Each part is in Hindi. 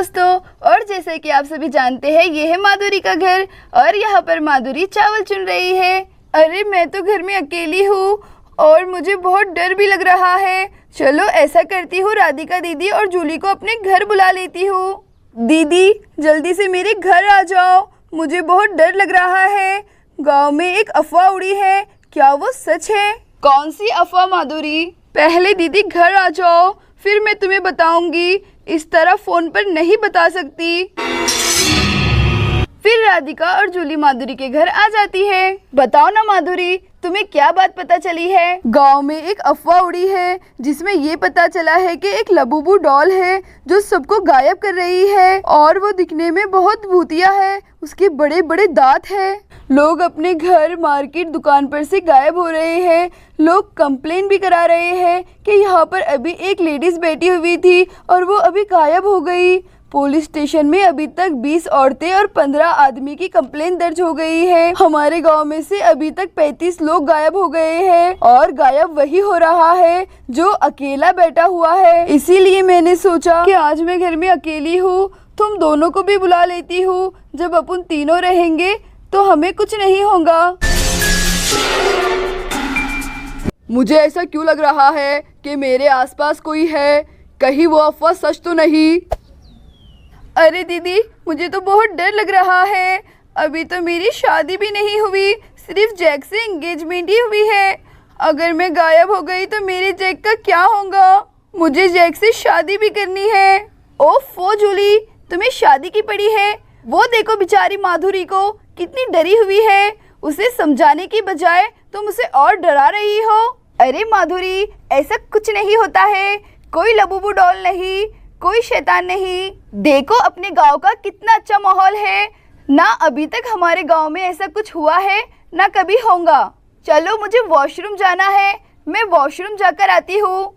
दोस्तों, और जैसे कि आप सभी जानते हैं ये है माधुरी का घर और यहाँ पर माधुरी चावल चुन रही है। अरे मैं तो घर में अकेली हूँ और मुझे बहुत डर भी लग रहा है। चलो ऐसा करती हूँ, राधिका दीदी और जूली को अपने घर बुला लेती हूँ। दीदी जल्दी से मेरे घर आ जाओ, मुझे बहुत डर लग रहा है। गांव में एक अफवाह उड़ी है, क्या वो सच है? कौन सी अफवाह माधुरी? पहले दीदी घर आ जाओ, फिर मैं तुम्हें बताऊंगी। इस तरह फोन पर नहीं बता सकती। फिर राधिका और जूली माधुरी के घर आ जाती है। बताओ ना माधुरी, तुम्हें क्या बात पता चली है? गांव में एक अफवाह उड़ी है जिसमें ये पता चला है कि एक लबूबू डॉल है जो सबको गायब कर रही है और वो दिखने में बहुत भूतिया है। उसके बड़े बड़े दांत हैं। लोग अपने घर, मार्केट, दुकान पर से गायब हो रहे हैं। लोग कंप्लेन भी करा रहे हैं कि यहाँ पर अभी एक लेडीज बैठी हुई थी और वो अभी गायब हो गई। पुलिस स्टेशन में अभी तक 20 औरतें और 15 आदमी की कंप्लेन दर्ज हो गई है। हमारे गांव में से अभी तक 35 लोग गायब हो गए हैं और गायब वही हो रहा है जो अकेला बैठा हुआ है। इसीलिए मैंने सोचा कि आज मैं घर में अकेली हूँ, तुम दोनों को भी बुला लेती हूँ। जब अपन तीनों रहेंगे तो हमें कुछ नहीं होगा। मुझे ऐसा क्यों लग रहा है कि मेरे आसपास कोई है? कहीं वो अफवाह सच तो नहीं? अरे दीदी, मुझे तो बहुत डर लग रहा है। अभी तो मेरी शादी भी नहीं हुई, सिर्फ जैक से एंगेजमेंट ही हुई है। अगर मैं गायब हो गई तो मेरे जैक का क्या होगा? मुझे जैक से शादी भी करनी है। ओफो जूली, तुम्हें शादी की पड़ी है? वो देखो बेचारी माधुरी को, कितनी डरी हुई है। उसे समझाने की बजाय तुम उसे और डरा रही हो। अरे माधुरी, ऐसा कुछ नहीं होता है। कोई लबूबू डॉल नहीं, कोई शैतान नहीं। देखो अपने गांव का कितना अच्छा माहौल है ना। अभी तक हमारे गांव में ऐसा कुछ हुआ है ना कभी होगा। चलो मुझे वॉशरूम जाना है, मैं वॉशरूम जाकर आती हूँ।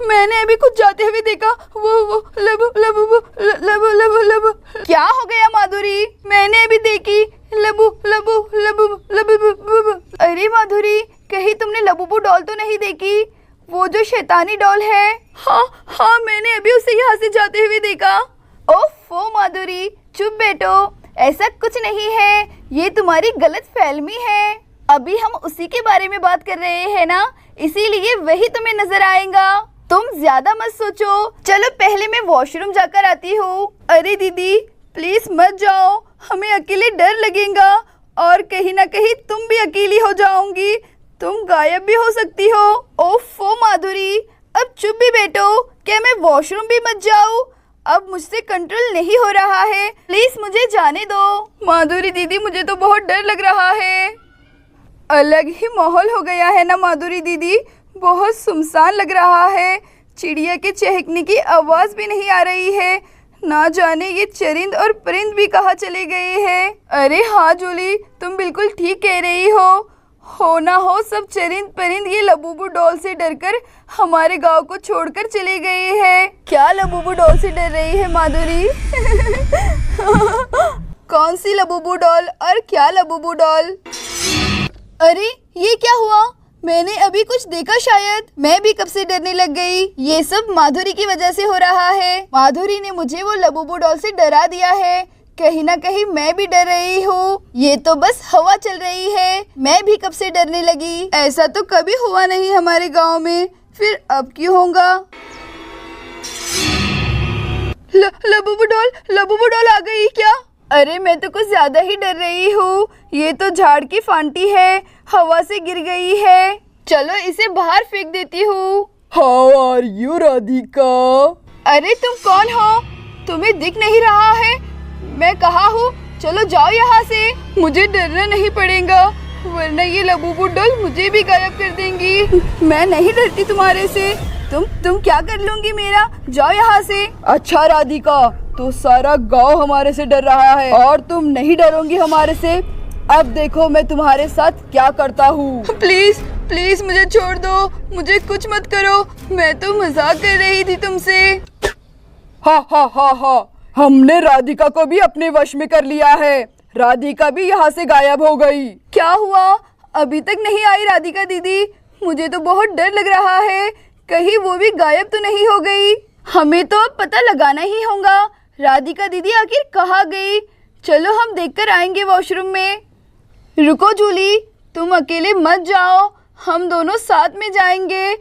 मैंने अभी कुछ जाते हुए देखा, वो लबू लबू लबू लबू लबू। क्या हो गया माधुरी? मैंने अभी देखी लबू लबू लबू लबू। अरे माधुरी, कहीं तुमने लबूबू डॉल तो नहीं देखी? वो जो शैतानी डॉल है। हाँ, मैंने अभी उसे यहाँ से जाते हुए देखा। ओफो माधुरी, चुप बैठो, ऐसा कुछ नहीं है, ये तुम्हारी गलत फहमी है। अभी हम उसी के बारे में बात कर रहे हैं ना, इसीलिए वही तुम्हें नजर आएगा। तुम ज्यादा मत सोचो। चलो पहले मैं वॉशरूम जाकर आती हूँ। अरे दीदी प्लीज मत जाओ, हमें अकेले डर लगेगा और कहीं ना कहीं तुम भी अकेली हो जाओगी। तुम गायब भी हो सकती हो। ओफो माधुरी, अब चुप भी बैठो। क्या मैं वॉशरूम भी मत जाऊँ? अब मुझसे कंट्रोल नहीं हो रहा है, प्लीज मुझे जाने दो। माधुरी दीदी, मुझे तो बहुत डर लग रहा है। अलग ही माहौल हो गया है ना माधुरी दीदी, बहुत सुनसान लग रहा है। चिड़िया के चहकने की आवाज़ भी नहीं आ रही है। ना जाने ये चरिंद और परिंद भी कहाँ चले गए हैं। अरे हाँ जूली, तुम बिल्कुल ठीक कह रही हो ना हो सब चरिंद परिंद ये लबूबू डॉल से डरकर हमारे गांव को छोड़कर चले गए हैं। क्या लबूबू डॉल से डर रही है माधुरी? कौन सी लबूबू डॉल और क्या लबूबू डॉल? अरे ये क्या हुआ? मैंने अभी कुछ देखा, शायद मैं भी कब से डरने लग गई। ये सब माधुरी की वजह से हो रहा है। माधुरी ने मुझे वो लबूबू डॉल से डरा दिया है। कहीं ना कहीं मैं भी डर रही हूँ। ये तो बस हवा चल रही है, मैं भी कब से डरने लगी। ऐसा तो कभी हुआ नहीं हमारे गांव में, फिर अब क्यों होगा? लबूबू डॉल आ गई क्या? अरे मैं तो कुछ ज्यादा ही डर रही हूँ। ये तो झाड़ की फांटी है, हवा से गिर गई है। चलो इसे बाहर फेंक देती हूँ। How are you Radhika? अरे तुम कौन हो? तुम्हें दिख नहीं रहा है? मैं कहाँ हूँ? चलो जाओ यहाँ से। मुझे डरना नहीं पड़ेगा, वरना ये लबूबू डॉल मुझे भी गायब कर देंगी। मैं नहीं डरती तुम्हारे से। तुम क्या कर लूंगी मेरा? जाओ यहाँ से। अच्छा राधिका, तो सारा गांव हमारे से डर रहा है और तुम नहीं डरोगी हमारे से। अब देखो मैं तुम्हारे साथ क्या करता हूँ। प्लीज प्लीज मुझे छोड़ दो, मुझे कुछ मत करो, मैं तो मजाक कर रही थी तुमसे। हा, हमने राधिका को भी अपने वश में कर लिया है। राधिका भी यहाँ से गायब हो गई। क्या हुआ? अभी तक नहीं आई राधिका दीदी? मुझे तो बहुत डर लग रहा है, कहीं वो भी गायब तो नहीं हो गई। हमें तो अब पता लगाना ही होगा राधिका दीदी आखिर कहाँ गई। चलो हम देखकर आएंगे वॉशरूम में। रुको जूली, तुम अकेले मत जाओ, हम दोनों साथ में जाएंगे।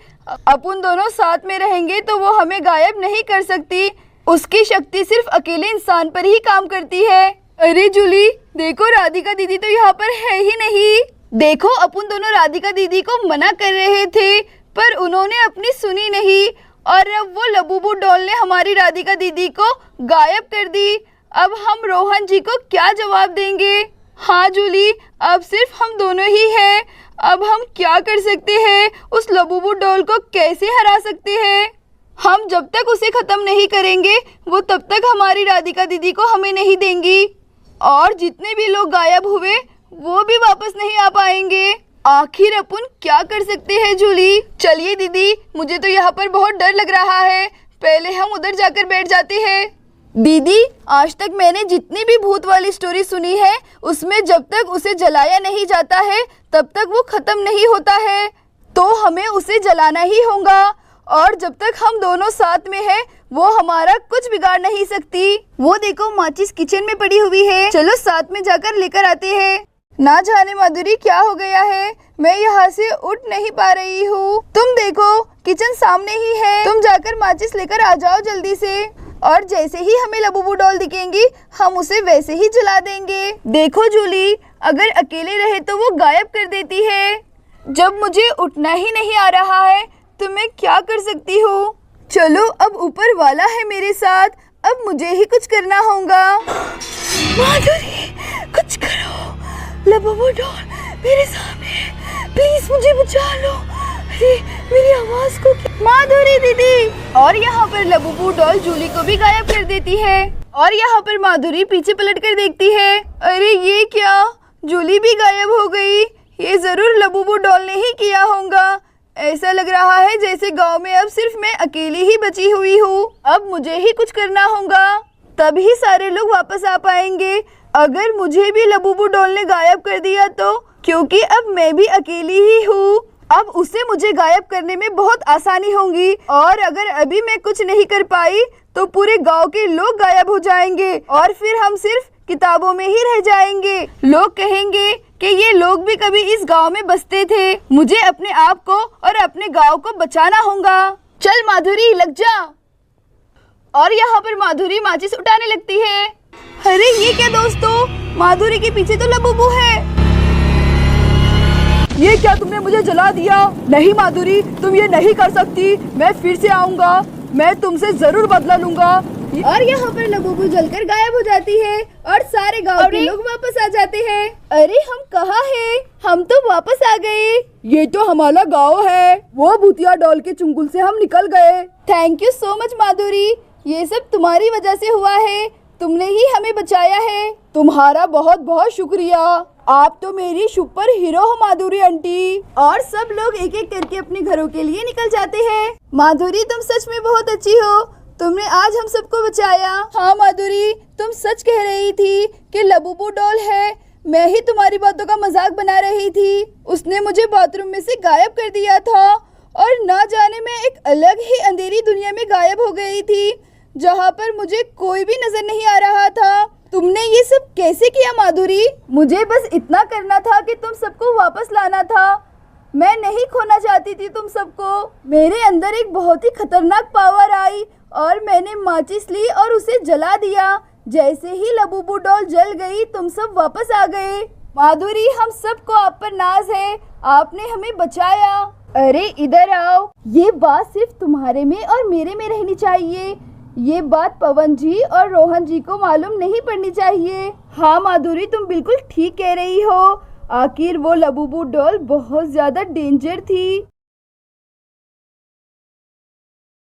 अपन दोनों साथ में रहेंगे तो वो हमें गायब नहीं कर सकती। उसकी शक्ति सिर्फ अकेले इंसान पर ही काम करती है। अरे जूली देखो, राधिका दीदी तो यहाँ पर है ही नहीं। देखो, अपन दोनों राधिका दीदी को मना कर रहे थे पर उन्होंने अपनी सुनी नहीं और अब वो लबूबू डॉल ने हमारी राधिका दीदी को गायब कर दी। अब हम रोहन जी को क्या जवाब देंगे? हाँ जूली, अब सिर्फ हम दोनों ही हैं। अब हम क्या कर सकते हैं? उस लबूबू डॉल को कैसे हरा सकते हैं? हम जब तक उसे ख़त्म नहीं करेंगे वो तब तक हमारी राधिका दीदी को हमें नहीं देंगी और जितने भी लोग गायब हुए वो भी वापस नहीं आ पाएंगे। आखिर अपन क्या कर सकते हैं जूली? चलिए दीदी, मुझे तो यहाँ पर बहुत डर लग रहा है, पहले हम उधर जाकर बैठ जाते हैं। दीदी, आज तक मैंने जितनी भी भूत वाली स्टोरी सुनी है उसमें जब तक उसे जलाया नहीं जाता है तब तक वो ख़त्म नहीं होता है, तो हमें उसे जलाना ही होगा और जब तक हम दोनों साथ में हैं वो हमारा कुछ बिगाड़ नहीं सकती। वो देखो, माचिस किचन में पड़ी हुई है, चलो साथ में जाकर लेकर आते हैं। ना जाने माधुरी क्या हो गया है, मैं यहाँ से उठ नहीं पा रही हूँ। तुम देखो, किचन सामने ही है, तुम जाकर माचिस लेकर आ जाओ जल्दी से। और जैसे ही हमें लबूबू डॉल दिखेंगी हम उसे वैसे ही जला देंगे। देखो जूली, अगर अकेले रहे तो वो गायब कर देती है। जब मुझे उठना ही नहीं आ रहा है तो मैं क्या कर सकती हूँ? चलो, अब ऊपर वाला है मेरे साथ, अब मुझे ही कुछ करना होगा। माधुरी, कुछ करो, लबूबू डॉल मेरे सामने, प्लीज मुझे बचा लो। अरे मेरी आवाज को माधुरी दीदी। और यहाँ पर लबूबू डॉल जूली को भी गायब कर देती है और यहाँ पर माधुरी पीछे पलट कर देखती है। अरे ये क्या, जूली भी गायब हो गई। ये जरूर लबूबू डॉल ने ही किया होगा। ऐसा लग रहा है जैसे गांव में अब सिर्फ मैं अकेली ही बची हुई हूँ। अब मुझे ही कुछ करना होगा, तभी सारे लोग वापस आ पाएंगे। अगर मुझे भी लबूबू डॉल ने गायब कर दिया तो, क्योंकि अब मैं भी अकेली ही हूँ, अब उसे मुझे गायब करने में बहुत आसानी होगी। और अगर अभी मैं कुछ नहीं कर पाई तो पूरे गांव के लोग गायब हो जाएंगे और फिर हम सिर्फ किताबों में ही रह जाएंगे। लोग कहेंगे कि ये लोग भी कभी इस गांव में बसते थे। मुझे अपने आप को और अपने गांव को बचाना होगा। चल माधुरी, लग जा। और यहाँ पर माधुरी माचिस उठाने लगती है। अरे ये क्या दोस्तों, माधुरी के पीछे तो लबूबू है। ये क्या, तुमने मुझे जला दिया? नहीं माधुरी, तुम ये नहीं कर सकती। मैं फिर से आऊंगा, मैं तुमसे जरूर बदला लूंगा। और यहाँ पर लबूबू जलकर गायब हो जाती है और सारे गांव के लोग वापस आ जाते हैं। अरे हम कहाँ हैं? हम तो वापस आ गए। ये तो हमारा गांव है, वो भूतिया डॉल के चुंगल से हम निकल गए। थैंक यू सो मच माधुरी, ये सब तुम्हारी वजह से हुआ है, तुमने ही हमें बचाया है। तुम्हारा बहुत बहुत शुक्रिया, आप तो मेरी सुपर हीरो हो माधुरी आंटी। और सब लोग एक एक करके अपने घरों के लिए निकल जाते हैं। माधुरी, तुम सच में बहुत अच्छी हो, तुमने आज हम सबको बचाया। हाँ माधुरी, तुम सच कह रही थी कि लबूबू डॉल है, मैं ही तुम्हारी बातों का मजाक बना रही थी। उसने मुझे बाथरूम में से गायब कर दिया था और ना जाने मैं एक अलग ही अंधेरी दुनिया में गायब हो गई थी जहाँ पर मुझे कोई भी नजर नहीं आ रहा था। तुमने ये सब कैसे किया माधुरी? मुझे बस इतना करना था कि तुम सबको वापस लाना था। मैं नहीं खोना चाहती थी तुम सबको। मेरे अंदर एक बहुत ही खतरनाक पावर आई और मैंने माचिस ली और उसे जला दिया। जैसे ही लबूबू डॉल जल गई तुम सब वापस आ गए। माधुरी, हम सबको आप पर नाज है, आपने हमें बचाया। अरे इधर आओ, ये बात सिर्फ तुम्हारे में और मेरे में रहनी चाहिए। ये बात पवन जी और रोहन जी को मालूम नहीं पड़नी चाहिए। हाँ माधुरी, तुम बिल्कुल ठीक कह रही हो। आखिर वो लबूबू डॉल बहुत ज्यादा डेंजर थी।